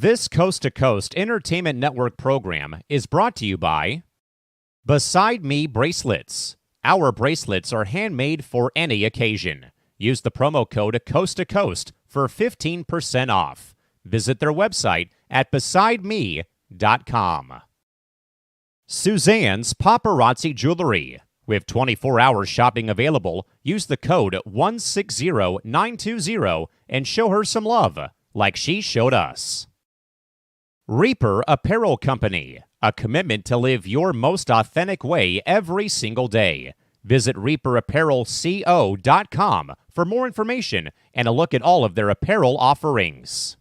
This Coast to Coast Entertainment Network program is brought to you by Beside Me Bracelets. Our bracelets are handmade for any occasion. Use the promo code Coast to Coast for 15% off. Visit their website at besideme.com. Suzanne's Paparazzi Jewelry. With 24-hour shopping available, use the code 160920 and show her some love, like she showed us. Reaper Apparel Company, a commitment to live your most authentic way every single day. Visit reaperapparelco.com for more information and a look at all of their apparel offerings.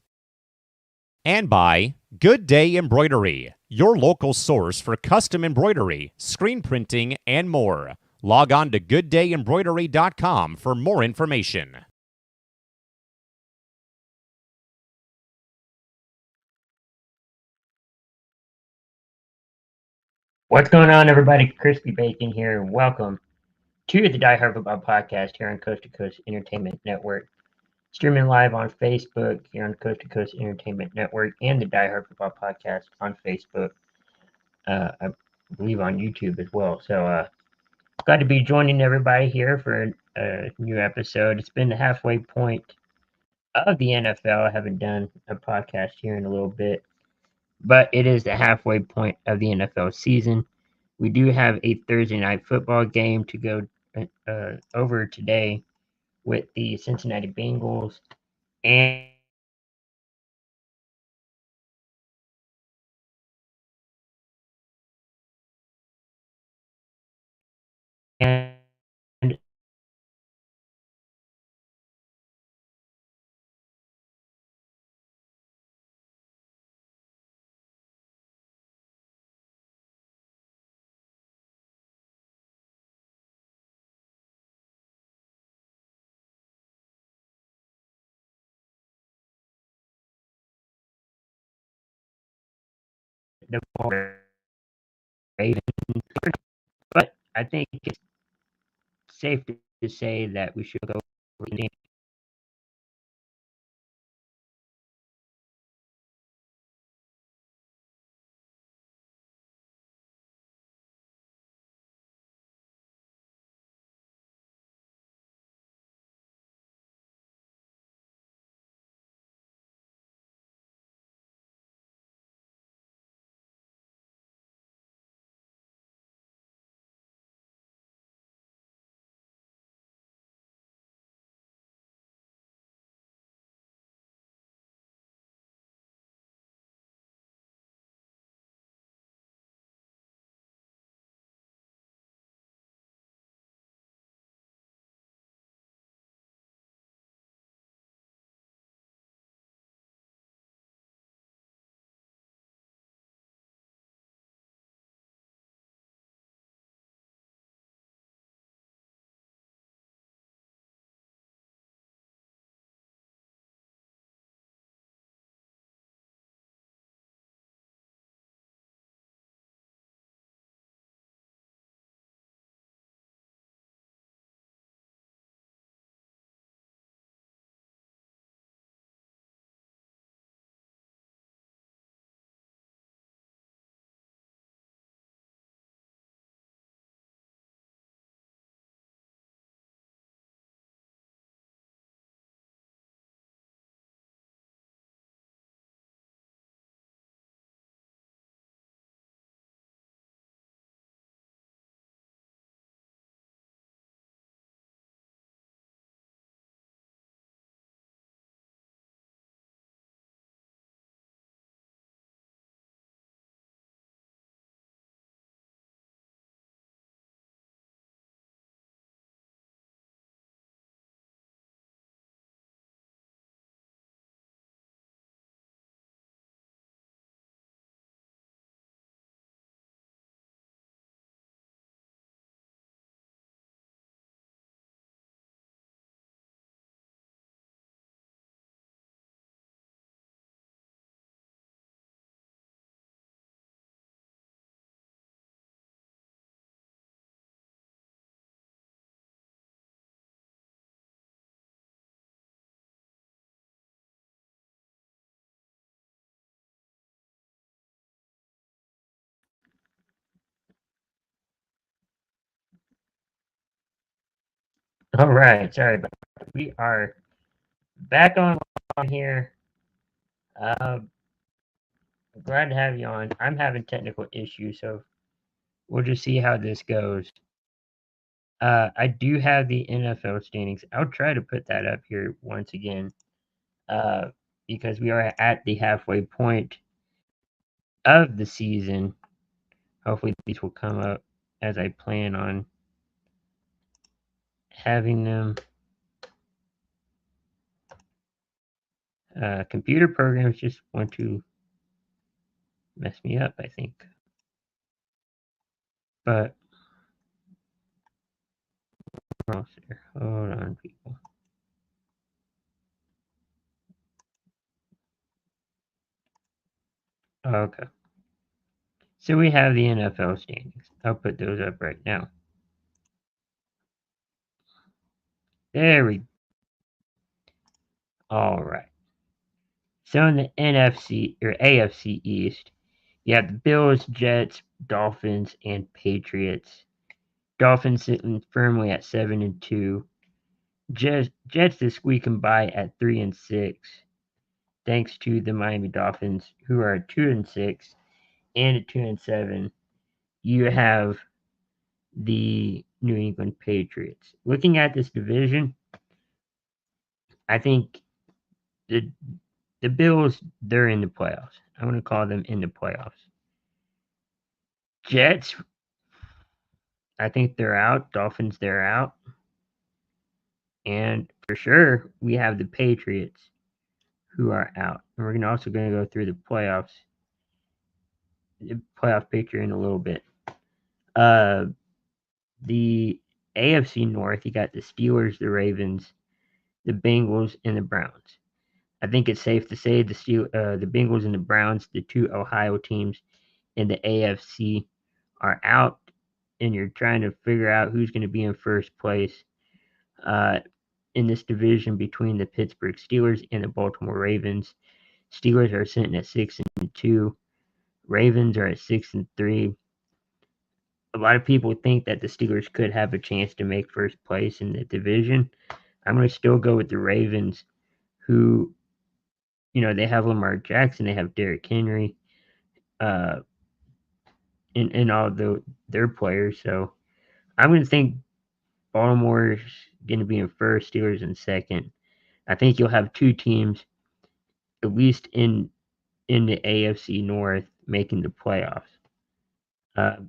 And by Good Day Embroidery, your local source for custom embroidery, screen printing, and more. Log on to gooddayembroidery.com for more information. What's going on, everybody? Crispy Bacon here. Welcome to the Diehard Football Podcast here on Coast to Coast Entertainment Network. Streaming live on Facebook here on Coast to Coast Entertainment Network and the Diehard Football Podcast on Facebook. I believe on YouTube as well. So glad to be joining everybody here for a new episode. It's been the halfway point of the NFL. I haven't done a podcast here in a little bit, but it is the halfway point of the NFL season. We do have a Thursday night football game to go over today with the Cincinnati Bengals and the Ravens. But I think it's safe to say that we should go All right, sorry about that. We are back on here. I'm glad to have you on. I'm having technical issues, so we'll just see how this goes. I do have the NFL standings. I'll try to put that up here once again, because we are at the halfway point of the season. Hopefully, these will come up as I plan on having them. Computer programs just want to mess me up, I think. But hold on, people. Okay. So we have the NFL standings. I'll put those up right now. There we go. All right. So in the NFC or AFC East, you have the Bills, Jets, Dolphins, and Patriots. Dolphins sitting firmly at 7-2. Jets is squeaking by at 3-6, thanks to the Miami Dolphins, who are at 2-6 and at 2-7. You have the New England Patriots. Looking at this division, I think the Bills, they're in the playoffs. I'm going to call them in the playoffs. Jets, I think they're out. Dolphins, they're out. And for sure, we have the Patriots who are out. And we're also going to go through the playoff picture in a little bit. The AFC North, you got the Steelers, the Ravens, the Bengals, and the Browns. I think it's safe to say the Bengals and the Browns, the two Ohio teams in the AFC, are out, and you're trying to figure out who's going to be in first place in this division between the Pittsburgh Steelers and the Baltimore Ravens. Steelers are sitting at 6-2. Ravens are at 6-3. A lot of people think that the Steelers could have a chance to make first place in the division. I'm going to still go with the Ravens, who, they have Lamar Jackson, they have Derrick Henry, and all their players. So I'm going to think Baltimore's going to be in first, Steelers in second. I think you'll have two teams, at least in the AFC North, making the playoffs.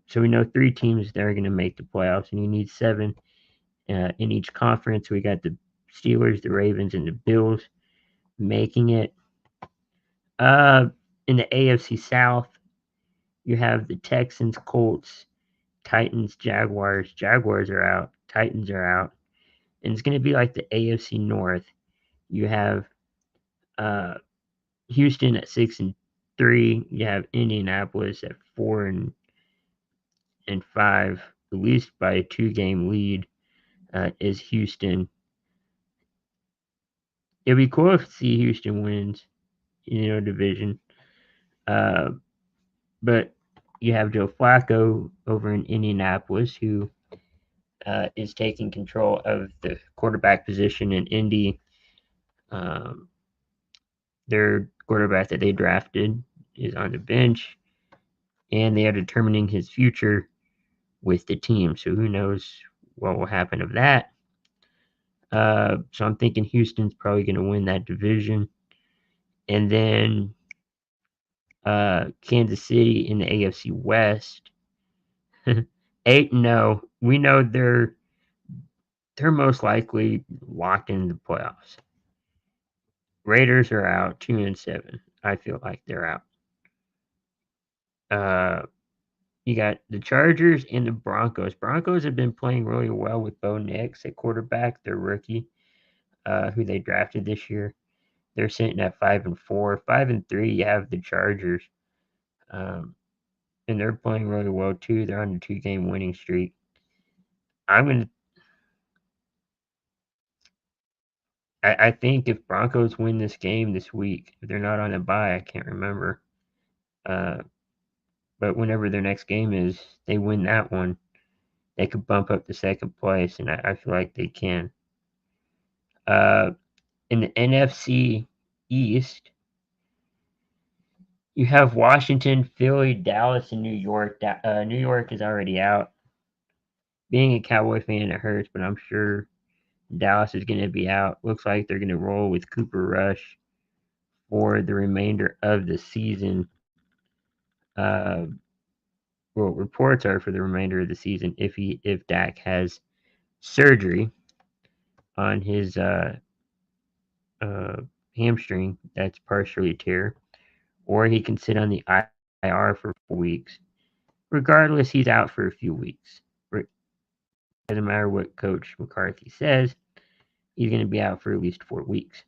So we know three teams that are going to make the playoffs, and you need seven in each conference. We got the Steelers, the Ravens, and the Bills making it. In the AFC South, you have the Texans, Colts, Titans, Jaguars. Jaguars are out. Titans are out. And it's going to be like the AFC North. You have Houston at 6-3. You have Indianapolis at 4-5, at least by a 2-game lead. Is Houston. It'd be cool if see Houston wins, division. But you have Joe Flacco over in Indianapolis, who is taking control of the quarterback position in Indy. Their quarterback that they drafted is on the bench, and they are determining his future with the team. So who knows what will happen of that. So I'm thinking Houston's probably going to win that division. And then Kansas City in the AFC West, 8-0. We know they're most likely locked in the playoffs. Raiders are out, 2-7. I feel like they're out. You got the Chargers and the Broncos. Broncos have been playing really well with Bo Nix at quarterback, their rookie, who they drafted this year. They're sitting at 5-4. 5-3, you have the Chargers. And they're playing really well too. They're on a 2-game winning streak. I think if Broncos win this game this week, if they're not on a bye, I can't remember. But whenever their next game is, they win that one, they could bump up to second place, and I feel like they can. In the NFC East, you have Washington, Philly, Dallas, and New York. New York is already out. Being a Cowboy fan, it hurts, but I'm sure Dallas is going to be out. Looks like they're going to roll with Cooper Rush for the remainder of the season. Uh, well, reports are for the remainder of the season if Dak has surgery on his hamstring that's partially tear, or he can sit on the IR for 4 weeks. Regardless, he's out for a few weeks. Doesn't matter what Coach McCarthy says, he's going to be out for at least 4 weeks.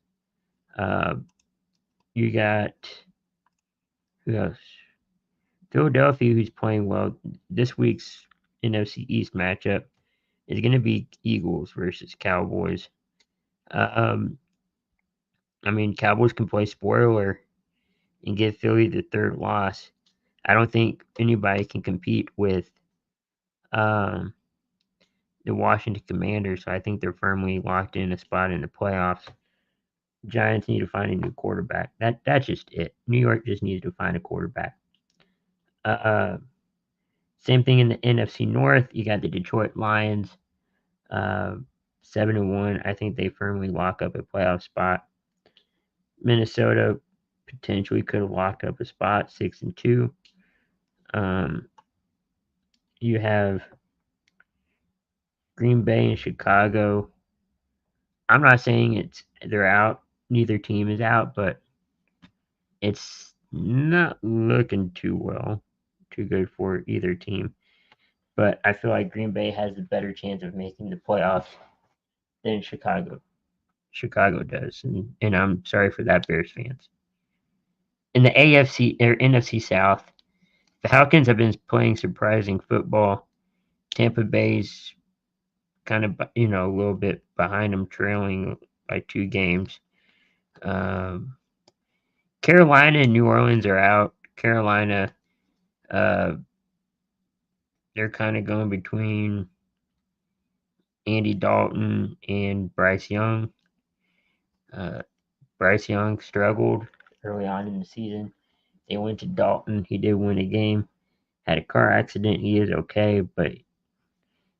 You got who else? Philadelphia, who's playing well. This week's NFC East matchup is going to be Eagles versus Cowboys. I mean, Cowboys can play spoiler and give Philly the third loss. I don't think anybody can compete with the Washington Commanders, so I think they're firmly locked in a spot in the playoffs. Giants need to find a new quarterback. That's just it. New York just needs to find a quarterback. Same thing in the NFC North. You got the Detroit Lions, 7-1. I think they firmly lock up a playoff spot. Minnesota potentially could have locked up a spot, 6-2. You have Green Bay and Chicago. I'm not saying they're out. Neither team is out, but it's not looking too good for either team. But I feel like Green Bay has a better chance of making the playoffs than Chicago does, and I'm sorry for that, Bears fans. In the AFC or NFC South, the Falcons have been playing surprising football. Tampa Bay's kind of, a little bit behind them, trailing by 2 games. Carolina and New Orleans are out. Carolina, they're kind of going between Andy Dalton and Bryce Young. Bryce Young struggled early on in the season. They went to Dalton. He did win a game. Had a car accident. He is okay, but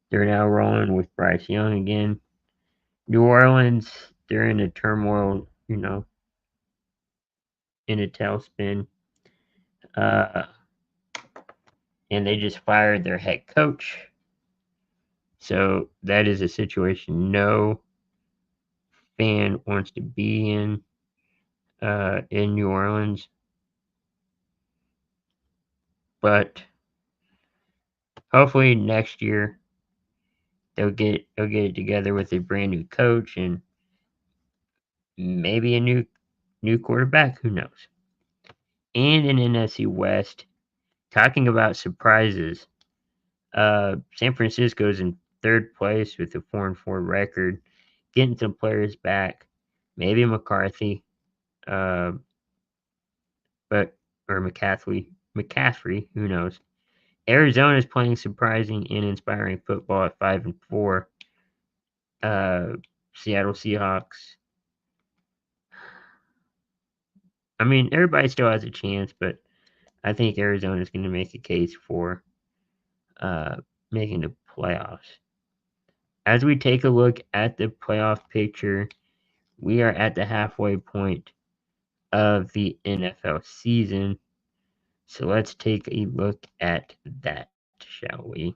they're now rolling with Bryce Young again. New Orleans, they're in a turmoil, in a tailspin. And they just fired their head coach. So that is a situation no fan wants to be in New Orleans. But hopefully next year they'll get it together with a brand new coach and maybe a new quarterback. Who knows? And in NFC West, talking about surprises, San Francisco's in 3rd place with a 4-4 record, getting some players back. Maybe McCarthy, or McCaffrey, who knows? Arizona is playing surprising and inspiring football at 5-4. Seattle Seahawks. I mean, everybody still has a chance, but I think Arizona is going to make a case for making the playoffs. As we take a look at the playoff picture, we are at the halfway point of the NFL season. So let's take a look at that, shall we?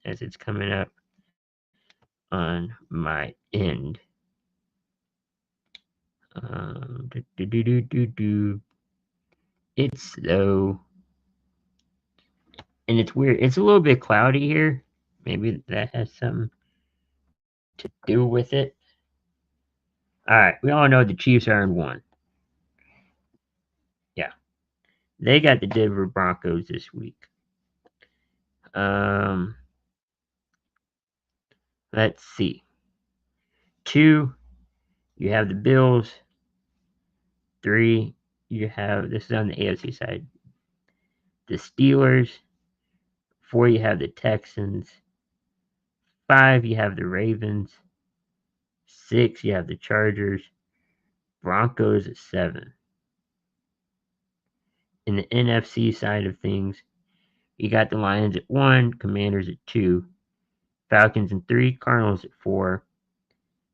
As it's coming up on my end. It's slow. And it's weird. It's a little bit cloudy here. Maybe that has something to do with it. Alright, we all know the Chiefs are in 1. Yeah. They got the Denver Broncos this week. Let's see. 2, you have the Bills. 3, you have, this is on the AFC side, the Steelers. 4, you have the Texans. 5, you have the Ravens. 6, you have the Chargers. Broncos at 7. In the NFC side of things, you got the Lions at 1, Commanders at 2, Falcons at 3, Cardinals at 4,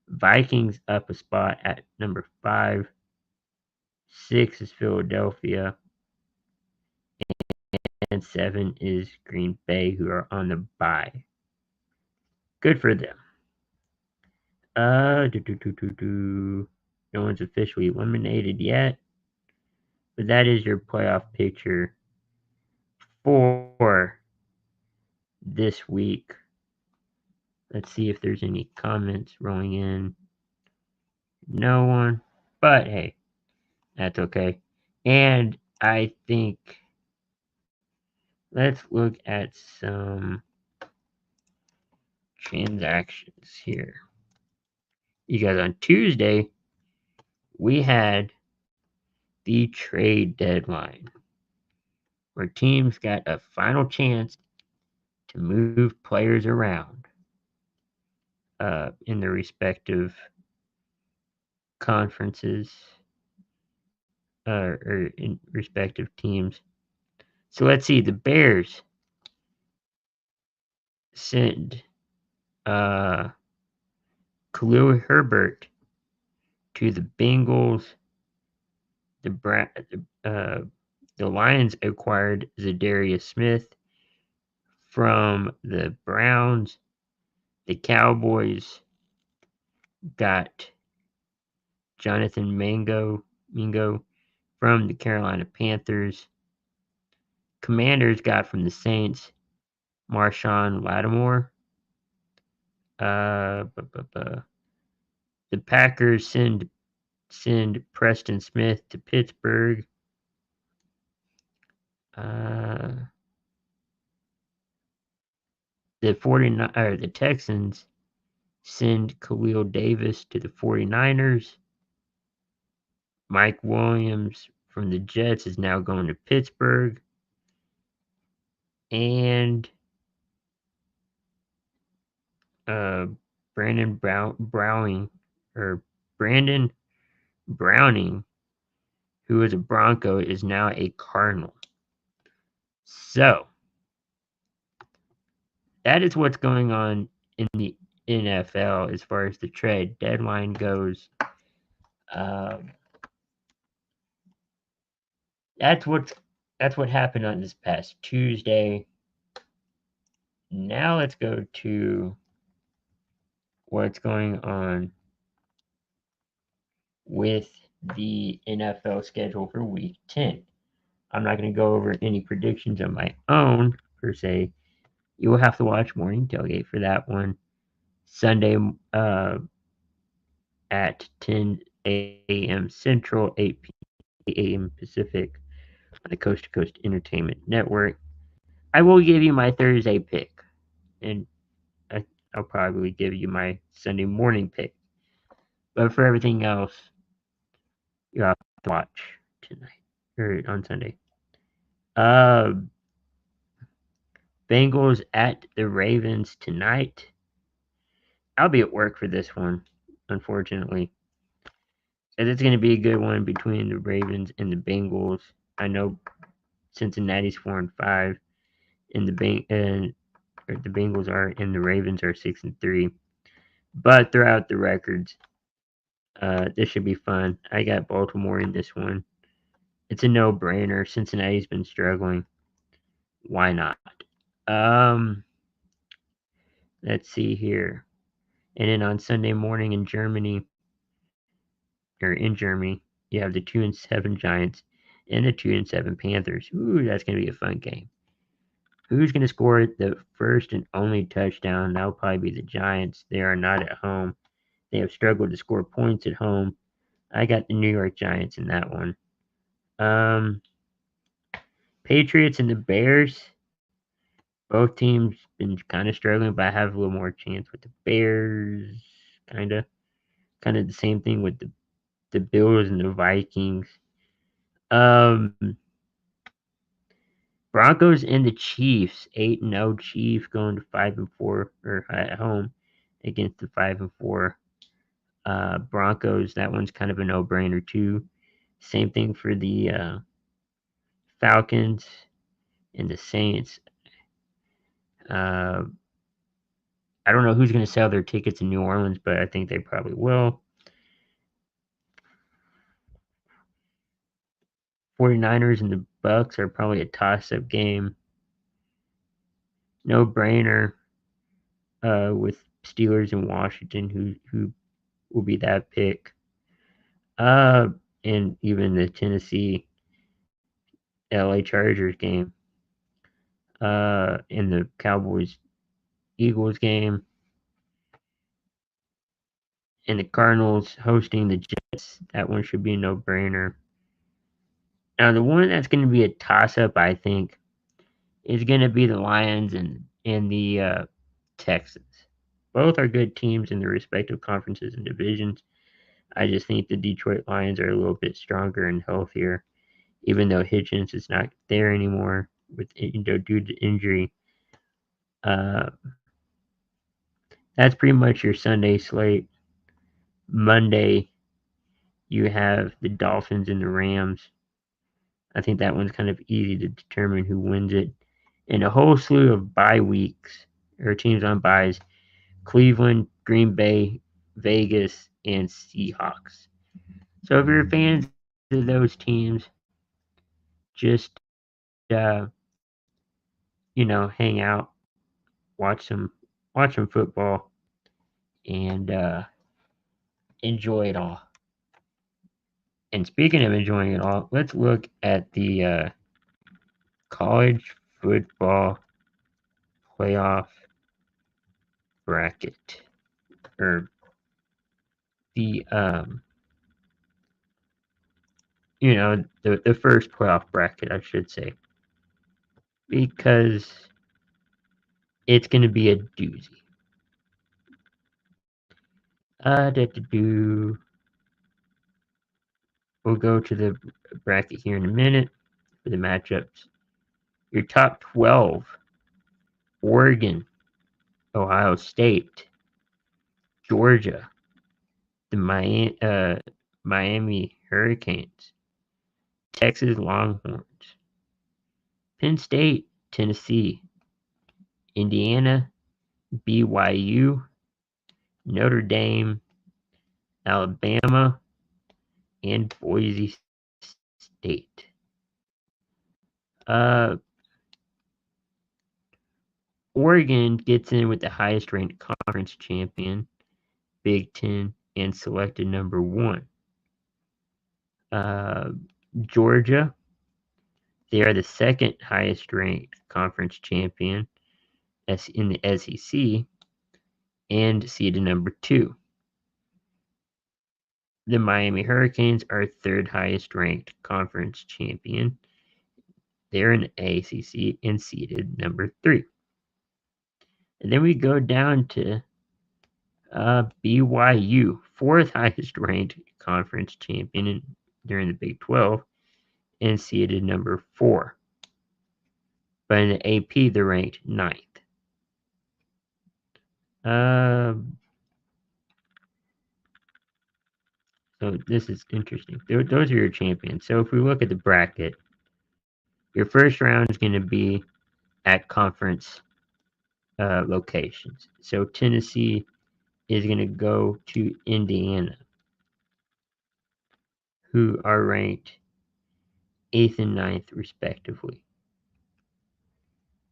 Vikings up a spot at number 5. 6 is Philadelphia, and 7 is Green Bay, who are on the bye. Good for them. No one's officially eliminated yet, but that is your playoff picture for this week. Let's see if there's any comments rolling in. No one, but hey, that's okay. And I think let's look at some transactions here. You guys, on Tuesday, we had the trade deadline where teams got a final chance to move players around in their respective conferences or in respective teams. So let's see. The Bears sent Khalil Herbert to the Bengals. The Lions acquired Zadarius Smith from the Browns. The Cowboys got Jonathan Mingo from the Carolina Panthers. Commanders got from the Saints Marshawn Lattimore. The Packers send Preston Smith to Pittsburgh. The Texans send Khalil Davis to the 49ers. Mike Williams from the Jets is now going to Pittsburgh. And Brandon Browning, who is a Bronco, is now a Cardinal. So that is what's going on in the NFL as far as the trade deadline goes. That's what happened on this past Tuesday. Now let's go to what's going on with the NFL schedule for Week 10. I'm not going to go over any predictions on my own, per se. You will have to watch Morning Tailgate for that one. Sunday at 10 a.m. Central, 8 p.m. Pacific on the Coast to Coast Entertainment Network. I will give you my Thursday pick, and I'll probably give you my Sunday morning pick. But for everything else, you have to watch tonight or on Sunday. Bengals at the Ravens tonight. I'll be at work for this one, unfortunately. And it's going to be a good one between the Ravens and the Bengals. I know Cincinnati's 4-5, and the Bengals are, and the Ravens are 6-3. But throughout the records, this should be fun. I got Baltimore in this one. It's a no-brainer. Cincinnati's been struggling. Why not? Let's see here. And then on Sunday morning in Germany, you have the 2-7 Giants and the 2-7 Panthers. Ooh, that's going to be a fun game. Who's going to score the first and only touchdown? That'll probably be the Giants. They are not at home. They have struggled to score points at home. I got the New York Giants in that one. Patriots and the Bears. Both teams been kind of struggling, but I have a little more chance with the Bears. Kind of the same thing with the Bills and the Vikings. Broncos and the Chiefs. 8-0 Chiefs going to 5-4 or at home against the 5-4 Broncos, that one's kind of a no-brainer too. Same thing for the Falcons and the Saints. I don't know who's going to sell their tickets in New Orleans, but I think they probably will. 49ers and the Bucks are probably a toss-up game. No-brainer with Steelers and Washington, who will be that pick. And even the Tennessee LA Chargers game. In the Cowboys Eagles game. And the Cardinals hosting the Jets. That one should be a no-brainer. Now, the one that's going to be a toss-up, I think, is going to be the Lions and the Texans. Both are good teams in their respective conferences and divisions. I just think the Detroit Lions are a little bit stronger and healthier, even though Hitchens is not there anymore due to injury. That's pretty much your Sunday slate. Monday, you have the Dolphins and the Rams. I think that one's kind of easy to determine who wins it. And a whole slew of bye weeks, or teams on byes: Cleveland, Green Bay, Vegas, and Seahawks. So if you're fans of those teams, just hang out, watch some football, and enjoy it all. And speaking of enjoying it all, let's look at the college football playoff bracket, or the the first playoff bracket, I should say, because it's going to be a doozy. We'll go to the bracket here in a minute for the matchups. Your top 12: Oregon, Ohio State, Georgia, the Miami Hurricanes, Texas Longhorns, Penn State, Tennessee, Indiana, BYU, Notre Dame, Alabama, and Boise State. Oregon gets in with the highest ranked conference champion, Big Ten, and selected number 1. Georgia, they are the second highest ranked conference champion in the SEC and seeded number 2. The Miami Hurricanes are third highest ranked conference champion. They're in the ACC and seeded number 3. And then we go down to BYU, fourth highest ranked conference champion during the Big 12, and seeded number 4. But in the AP, they're ranked 9th. So this is interesting. Those are your champions. So if we look at the bracket, your first round is going to be at conference locations. So Tennessee is going to go to Indiana, who are ranked 8th and 9th respectively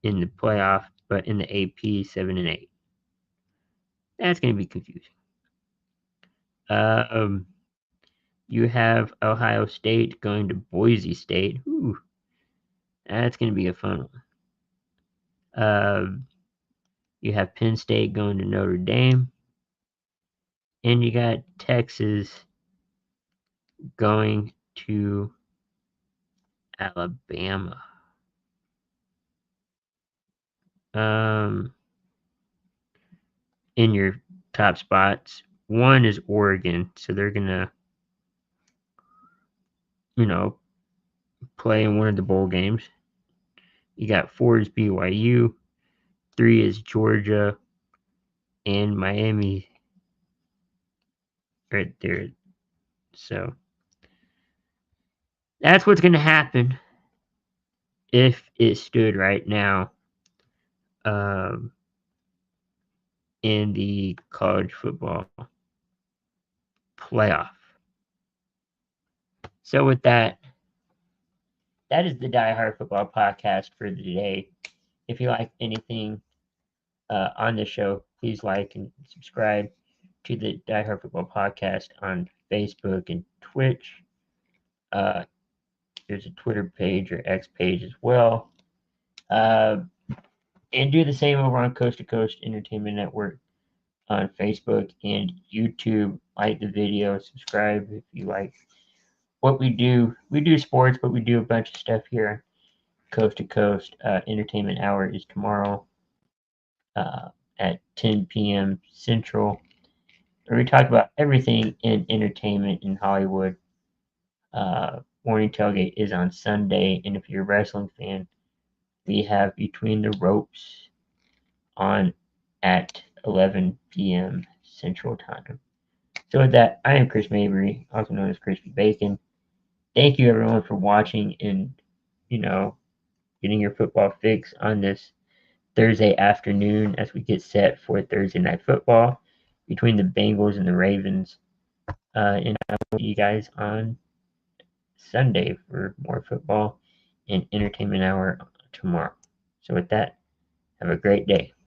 in the playoff, but in the AP 7 and 8. That's going to be confusing. You have Ohio State going to Boise State. Ooh, that's going to be a fun one. You have Penn State going to Notre Dame. And you got Texas going to Alabama. In your top spots, 1 is Oregon, so they're gonna, play in one of the bowl games. You got 4 is BYU, 3 is Georgia, and Miami, right there. So that's what's going to happen if it stood right now in the college football playoff. So with that is the Diehard Football Podcast for today. If you like anything on the show, please like and subscribe to the Diehard Football Podcast on Facebook and Twitch. There's a Twitter page or X page as well. And do the same over on Coast to Coast Entertainment Network on Facebook and YouTube. Like the video, subscribe if you like what we do. We do sports, but we do a bunch of stuff here. Coast to Coast Entertainment Hour is tomorrow at 10 p.m. Central, where we talk about everything in entertainment in Hollywood. Morning Tailgate is on Sunday, and if you're a wrestling fan, we have Between the Ropes on at 11 p.m. Central Time. So with that, I am Chris Mabry, also known as Crispy Bacon. Thank you everyone for watching and, getting your football fix on this Thursday afternoon as we get set for Thursday Night Football between the Bengals and the Ravens. And I will see you guys on Sunday for more football and entertainment hour tomorrow. So with that, have a great day.